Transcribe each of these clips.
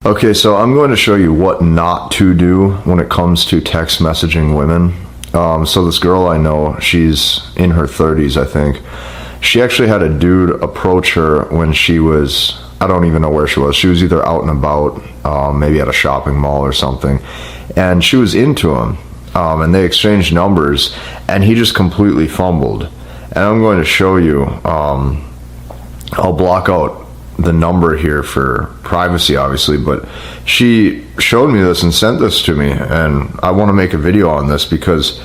Okay, so I'm going to show you what not to do when it comes to text messaging women. So this girl I know, she's in her 30s, I think. She actually had a dude approach her when she was, I don't even know where she was. She was either out and about, maybe at a shopping mall or something. And she was into him, and they exchanged numbers, and he just completely fumbled. And I'm going to show you, I'll block out the number here for privacy, obviously, but she showed me this and sent this to me, and I want to make a video on this because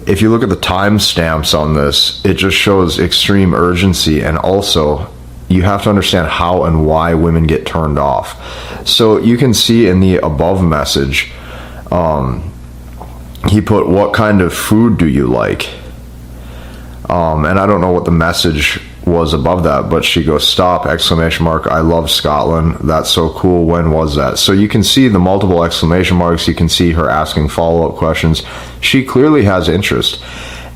if you look at the timestamps on this, it just shows extreme urgency, and also you have to understand how and why women get turned off. So you can see in the above message, he put, "What kind of food do you like?" And I don't know what the message was above that, but she goes, "Stop, exclamation mark, I love Scotland, that's so cool, when was that?" So you can see the multiple exclamation marks, you can see her asking follow-up questions. She clearly has interest.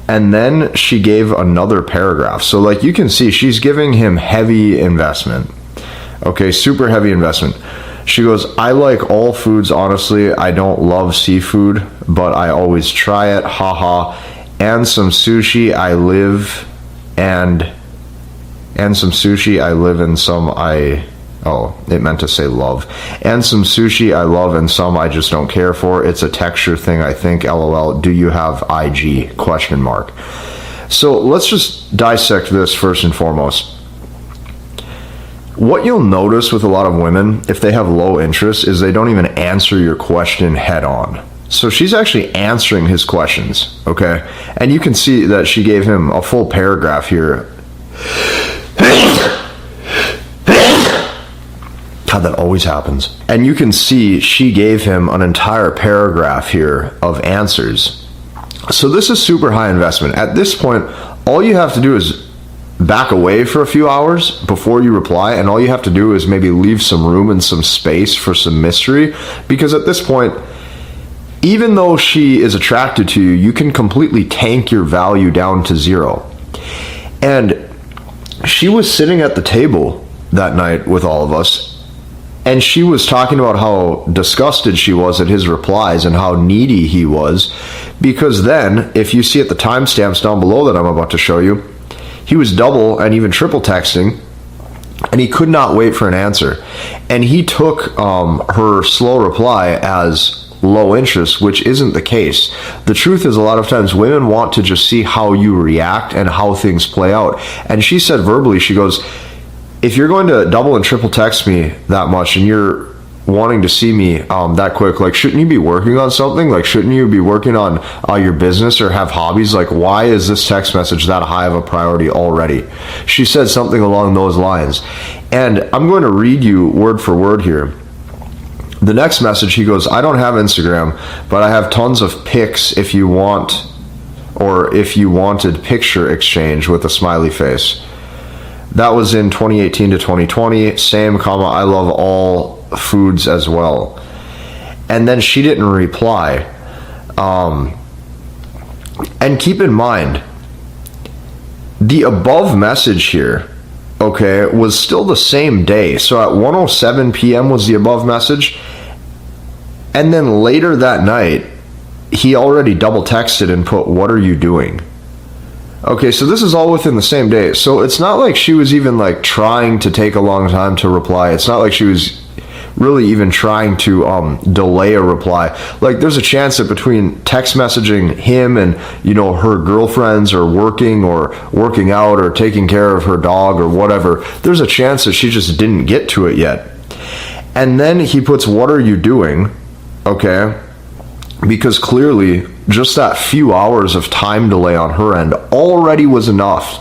And then she gave another paragraph. So like you can see, she's giving him heavy investment. Okay, super heavy investment. She goes, "I like all foods, honestly. I don't love seafood, but I always try it, haha. And some sushi, I live and some sushi I live and some it meant to say love. And some sushi I love and some I just don't care for. It's a texture thing, I think, lol. Do you have IG? Question mark. So let's just dissect this first and foremost. What you'll notice with a lot of women, if they have low interest, is they don't even answer your question head on. So she's actually answering his questions, okay? And you can see that she gave him a full paragraph here. God, that always happens. And you can see she gave him an entire paragraph here of answers. So this is super high investment. At this point, all you have to do is back away for a few hours before you reply, and all you have to do is maybe leave some room and some space for some mystery, because at this point, even though she is attracted to you, you can completely tank your value down to zero. And she was sitting at the table that night with all of us, and she was talking about how disgusted she was at his replies and how needy he was, because then, if you see at the timestamps down below that I'm about to show you, he was double and even triple texting, and he could not wait for an answer. And he took her slow reply as low interest, which isn't the case. The truth is, a lot of times women want to just see how you react and how things play out. And she said verbally, she goes, "If you're going to double and triple text me that much and you're wanting to see me that quick, like, shouldn't you be working on something? Like, shouldn't you be working on your business or have hobbies? Like, why is this text message that high of a priority already?" She said something along those lines. And I'm going to read you word for word here. The next message, he goes, "I don't have Instagram, but I have tons of pics if you want, or if you wanted picture exchange," with a smiley face. That was in 2018 to 2020. Same, comma, "I love all foods as well." And then she didn't reply. And keep in mind, the above message here, okay, was still the same day. So at 1:07 p.m. was the above message. And then later that night, he already double texted and put, "What are you doing?" Okay, so this is all within the same day. So it's not like she was even like trying to take a long time to reply. It's not like she was really even trying to delay a reply. Like, there's a chance that between text messaging him and, you know, her girlfriends or working out or taking care of her dog or whatever, there's a chance that she just didn't get to it yet. And then he puts, "What are you doing?" Okay, because clearly just that few hours of time delay on her end already was enough.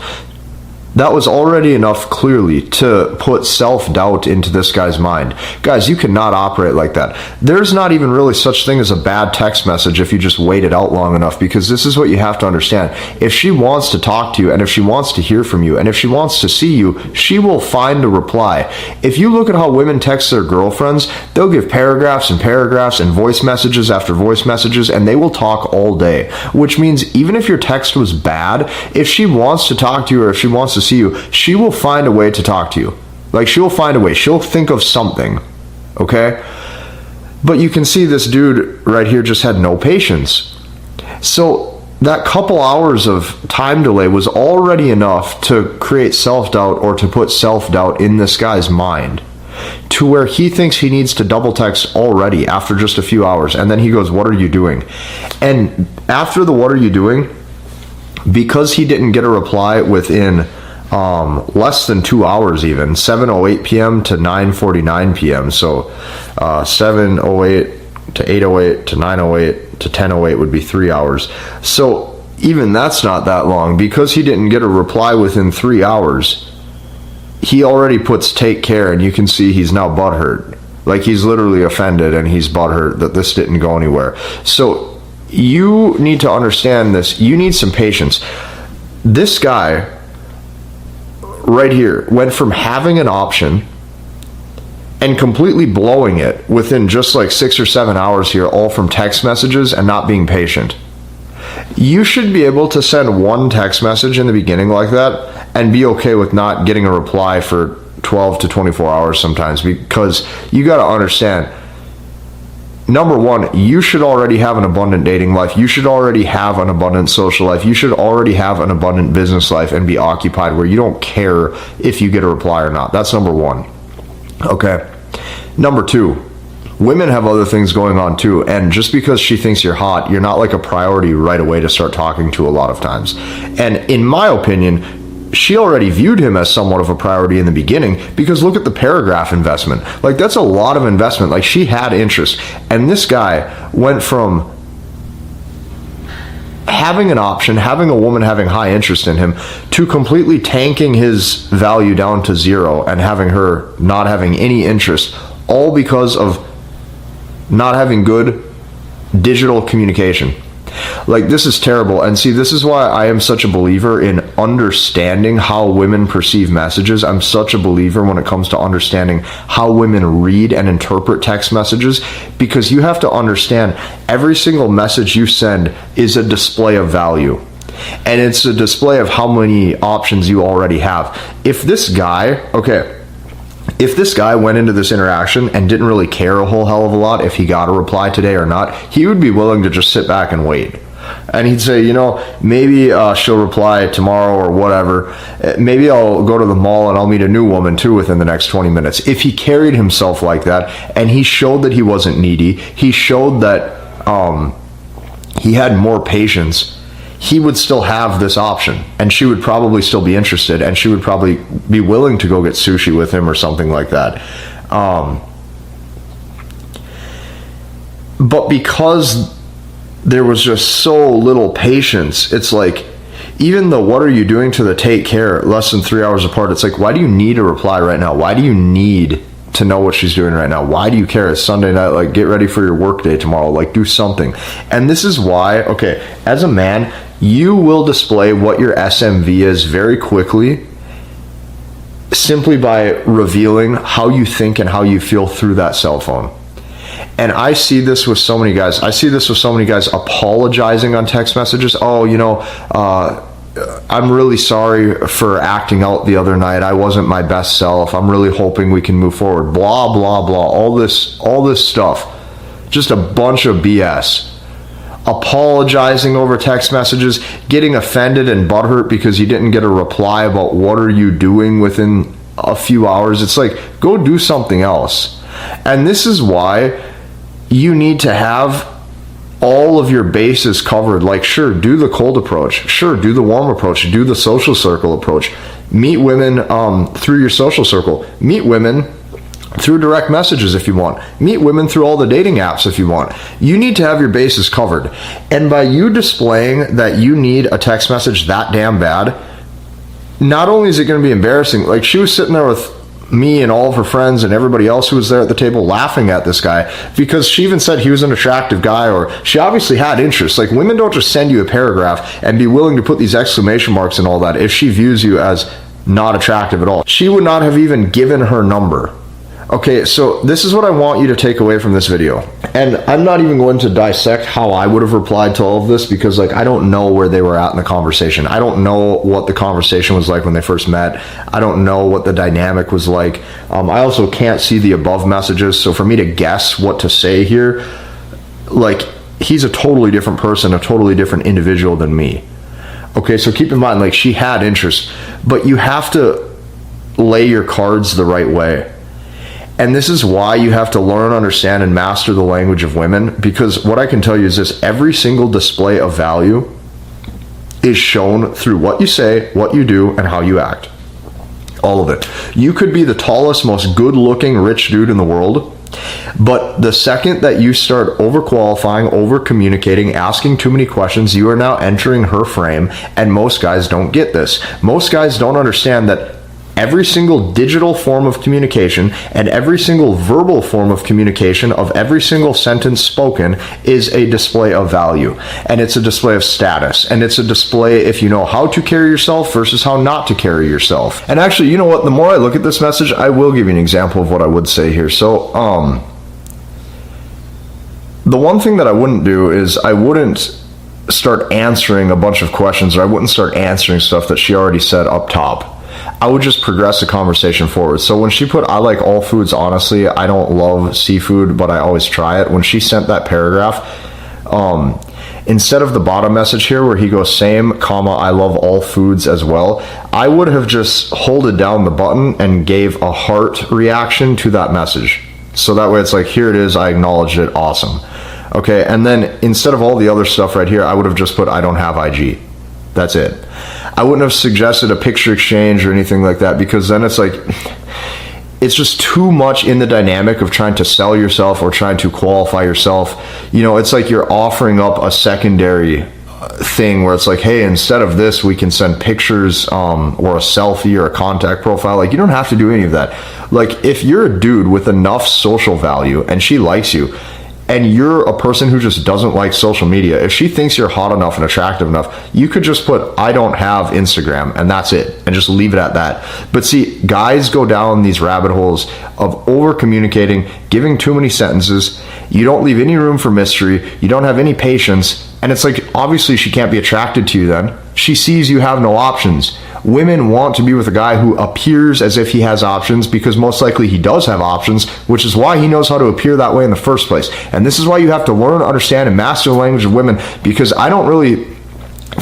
That was already enough, clearly, to put self-doubt into this guy's mind. Guys, you cannot operate like that. There's not even really such thing as a bad text message if you just wait it out long enough, because this is what you have to understand. If she wants to talk to you, and if she wants to hear from you, and if she wants to see you, she will find a reply. If you look at how women text their girlfriends, they'll give paragraphs and paragraphs and voice messages after voice messages, and they will talk all day. Which means even if your text was bad, if she wants to talk to you or if she wants to see you, she will find a way to talk to you. Like, she'll find a way. She'll think of something. okay? But you can see this dude right here just had no patience. So that couple hours of time delay was already enough to create self-doubt, or to put self-doubt in this guy's mind, to where he thinks he needs to double text already after just a few hours. And then he goes, what are you doing? And after the what are you doing, because he didn't get a reply within less than 2 hours, even 7:08 p.m. to 9:49 p.m. So 7:08 to 8:08 to 9:08 to 10:08 would be 3 hours. So even that's not that long. Because he didn't get a reply within 3 hours, he already puts take care, and you can see he's now butthurt. Like, he's literally offended, and he's butthurt that this didn't go anywhere. So you need to understand this. You need some patience. This guy right here went from having an option and completely blowing it within just like 6 or 7 hours here, all from text messages and not being patient. You should be able to send one text message in the beginning like that and be okay with not getting a reply for 12 to 24 hours sometimes, because you got to understand, number one, you should already have an abundant dating life. You should already have an abundant social life. You should already have an abundant business life and be occupied where you don't care if you get a reply or not. That's number one. Okay. Number two, women have other things going on too. And just because she thinks you're hot, you're not like a priority right away to start talking to a lot of times. And in my opinion, she already viewed him as somewhat of a priority in the beginning, because look at the paragraph investment. Like, that's a lot of investment. Like, she had interest. And this guy went from having an option, having a woman having high interest in him, to completely tanking his value down to zero and having her not having any interest, all because of not having good digital communication. Like, this is terrible. And see, this is why I am such a believer in understanding how women perceive messages. I'm such a believer when it comes to understanding how women read and interpret text messages, because you have to understand every single message you send is a display of value. And it's a display of how many options you already have. If this guy went into this interaction and didn't really care a whole hell of a lot if he got a reply today or not, he would be willing to just sit back and wait. And he'd say, maybe she'll reply tomorrow or whatever. Maybe I'll go to the mall and I'll meet a new woman too within the next 20 minutes. If he carried himself like that, and he showed that he wasn't needy, he showed that he had more patience, he would still have this option, and she would probably still be interested, and she would probably be willing to go get sushi with him or something like that. But because there was just so little patience, it's like, even the what are you doing to the take care less than 3 hours apart, it's like, why do you need a reply right now? Why do you need to know what she's doing right now? Why do you care? It's Sunday night. Like, get ready for your work day tomorrow. Like, do something. And this is why, okay, as a man, you will display what your SMV is very quickly, simply by revealing how you think and how you feel through that cell phone. And I see this with so many guys. I see this with so many guys apologizing on text messages. Oh, I'm really sorry for acting out the other night. I wasn't my best self. I'm really hoping we can move forward. Blah, blah, blah. All this stuff. Just a bunch of BS. Apologizing over text messages, getting offended and butthurt because you didn't get a reply about what are you doing within a few hours. It's like, go do something else. And this is why you need to have all of your bases covered. Like, sure, do the cold approach. Sure, do the warm approach. Do the social circle approach. Meet women through your social circle. Meet women through direct messages if you want. Meet women through all the dating apps if you want. You need to have your bases covered. And by you displaying that you need a text message that damn bad, not only is it going to be embarrassing, like, she was sitting there with me and all of her friends and everybody else who was there at the table laughing at this guy because she even said he was an attractive guy, or she obviously had interest. Like, women don't just send you a paragraph and be willing to put these exclamation marks and all that if she views you as not attractive at all. She would not have even given her number Okay, so this is what I want you to take away from this video. And I'm not even going to dissect how I would have replied to all of this, because like I don't know where they were at in the conversation. I don't know what the conversation was like when they first met. I don't know what the dynamic was like. I also can't see the above messages, so for me to guess what to say here, like, he's a totally different person, a totally different individual than me. Okay, so keep in mind, like, she had interest, but you have to lay your cards the right way. And this is why you have to learn, understand, and master the language of women, because what I can tell you is this: every single display of value is shown through what you say, what you do, and how you act. All of it. You could be the tallest, most good-looking, rich dude in the world, but the second that you start overqualifying, over-communicating, asking too many questions, you are now entering her frame, and most guys don't get this. Most guys don't understand that every single digital form of communication and every single verbal form of communication of every single sentence spoken is a display of value, and it's a display of status, and it's a display if you know how to carry yourself versus how not to carry yourself. And actually, you know what, the more I look at this message, I will give you an example of what I would say here. So the one thing that I wouldn't do is I wouldn't start answering a bunch of questions, or I wouldn't start answering stuff that she already said up top. I would just progress the conversation forward. So when she put, I like all foods, honestly, I don't love seafood, but I always try it. When she sent that paragraph, instead of the bottom message here where he goes, same, comma, I love all foods as well, I would have just holded down the button and gave a heart reaction to that message. So that way it's like, here it is, I acknowledged it, awesome. Okay, and then instead of all the other stuff right here, I would have just put, I don't have IG. That's it. I wouldn't have suggested a picture exchange or anything like that, because then it's like, it's just too much in the dynamic of trying to sell yourself or trying to qualify yourself. You know, it's like you're offering up a secondary thing where it's like, hey, instead of this, we can send pictures or a selfie or a contact profile. Like, you don't have to do any of that. Like, if you're a dude with enough social value and she likes you, and you're a person who just doesn't like social media, if she thinks you're hot enough and attractive enough, you could just put, I don't have Instagram, and that's it, and just leave it at that. But see, guys go down these rabbit holes of over communicating, giving too many sentences. You don't leave any room for mystery. You don't have any patience. And it's like, obviously she can't be attracted to you then. She sees you have no options. Women want to be with a guy who appears as if he has options, because most likely he does have options, which is why he knows how to appear that way in the first place. And this is why you have to learn, understand, and master the language of women, because I don't really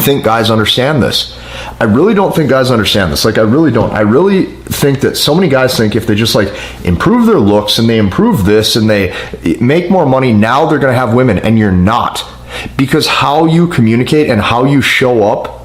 think guys understand this. I really don't think guys understand this. Like, I really don't. I really think that so many guys think if they just like improve their looks and they improve this and they make more money, now they're going to have women, and you're not. Because how you communicate and how you show up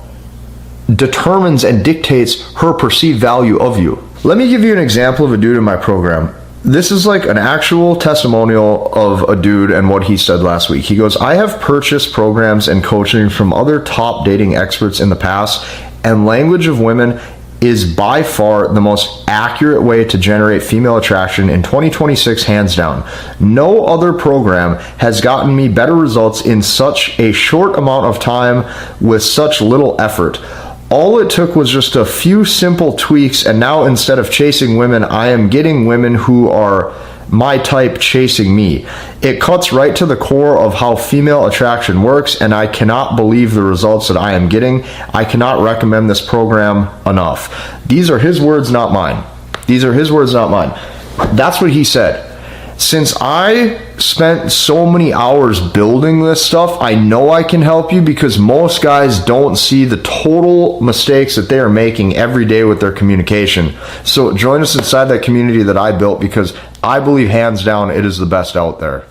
determines and dictates her perceived value of you. Let me give you an example of a dude in my program. This is like an actual testimonial of a dude and what he said last week. He goes, I have purchased programs and coaching from other top dating experts in the past, and language of women is by far the most accurate way to generate female attraction in 2026, hands down. No other program has gotten me better results in such a short amount of time with such little effort. All it took was just a few simple tweaks, and now instead of chasing women, I am getting women who are my type chasing me. It cuts right to the core of how female attraction works, and I cannot believe the results that I am getting. I cannot recommend this program enough. These are his words, not mine. These are his words, not mine. That's what he said. Since I spent so many hours building this stuff, I know I can help you, because most guys don't see the total mistakes that they are making every day with their communication. So join us inside that community that I built, because I believe hands down it is the best out there.